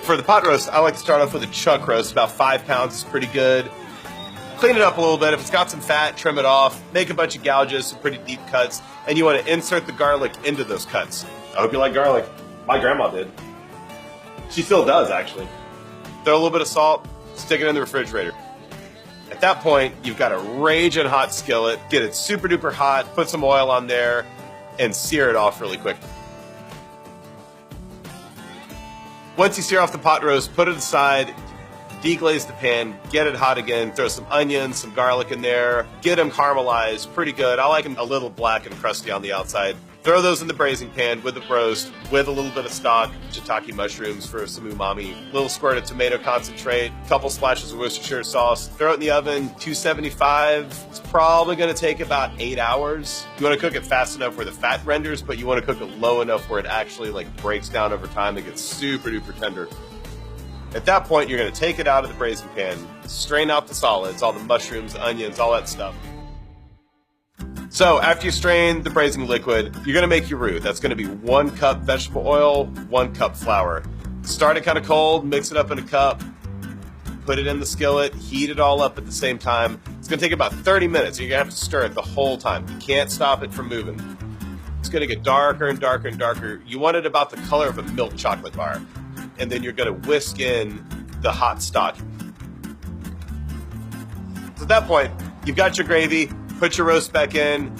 for the pot roast, I like to start off with a chuck roast. About 5 pounds is pretty good. Clean it up a little bit. If it's got some fat, trim it off. Make a bunch of gouges, some pretty deep cuts, and you want to insert the garlic into those cuts. I hope you like garlic. My grandma did. She still does, actually. Throw a little bit of salt, stick it in the refrigerator. At that point, you've got a raging hot skillet. Get it super duper hot, put some oil on there, and sear it off really quick. Once you sear off the pot roast, put it aside, deglaze the pan, get it hot again, throw some onions, some garlic in there, get them caramelized pretty good. I like them a little black and crusty on the outside. Throw those in the braising pan with the roast, with a little bit of stock, shiitake mushrooms for some umami, a little squirt of tomato concentrate, a couple splashes of Worcestershire sauce. Throw it in the oven, 275. It's probably going to take about 8 hours. You want to cook it fast enough where the fat renders, but you want to cook it low enough where it actually breaks down over time and gets super duper tender. At that point, you're going to take it out of the braising pan, strain out the solids, all the mushrooms, onions, all that stuff. So after you strain the braising liquid, you're going to make your roux. That's going to be 1 cup vegetable oil, 1 cup flour. Start it kind of cold, mix it up in a cup, put it in the skillet, heat it all up at the same time. It's going to take about 30 minutes. You're going to have to stir it the whole time. You can't stop it from moving. It's going to get darker and darker and darker. You want it about the color of a milk chocolate bar. And then you're going to whisk in the hot stock. So at that point, you've got your gravy. Put your roast back in.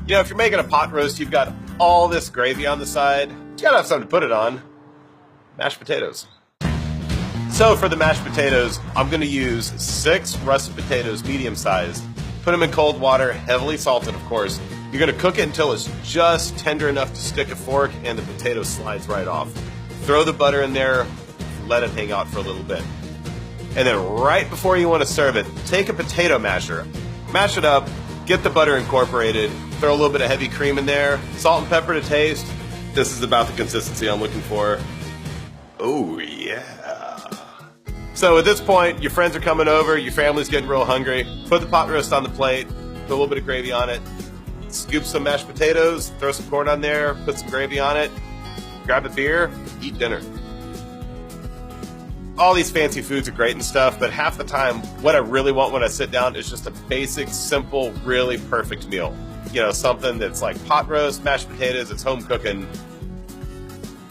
You know, if you're making a pot roast, you've got all this gravy on the side. You gotta have something to put it on. Mashed potatoes. So for the mashed potatoes, I'm gonna use 6 russet potatoes, medium sized. Put them in cold water, heavily salted, of course. You're gonna cook it until it's just tender enough to stick a fork and the potato slides right off. Throw the butter in there, let it hang out for a little bit. And then right before you wanna serve it, take a potato masher, mash it up, get the butter incorporated, throw a little bit of heavy cream in there, salt and pepper to taste. This is about the consistency I'm looking for. Oh yeah. So at this point, your friends are coming over, your family's getting real hungry. Put the pot roast on the plate, put a little bit of gravy on it, scoop some mashed potatoes, throw some corn on there, put some gravy on it, grab a beer, eat dinner. All these fancy foods are great and stuff, but half the time, what I really want when I sit down is just a basic, simple, really perfect meal. You know, something that's like pot roast, mashed potatoes, it's home cooking.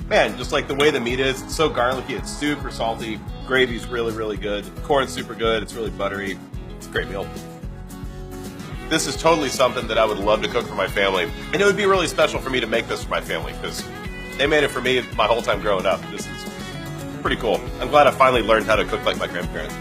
Man, just like the way the meat is, it's so garlicky, it's super salty. Gravy's really, really good. Corn's super good, it's really buttery. It's a great meal. This is totally something that I would love to cook for my family. And it would be really special for me to make this for my family, because they made it for me my whole time growing up. This is pretty cool. I'm glad I finally learned how to cook like my grandparents.